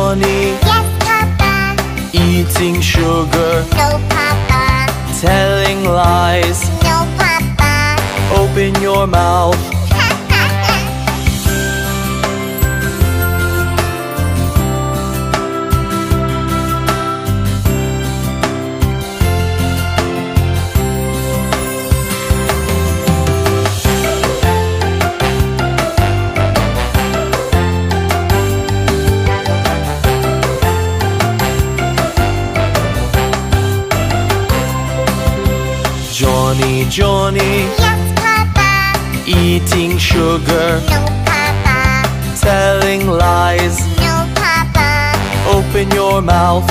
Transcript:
Johnny, Yes, Papa. eating sugar, No, Papa. telling lies. No, Papa. Open your mouth. Johnny, Johnny, Yes, Papa. eating sugar, No, Papa. telling lies. No, Papa. Open your mouth.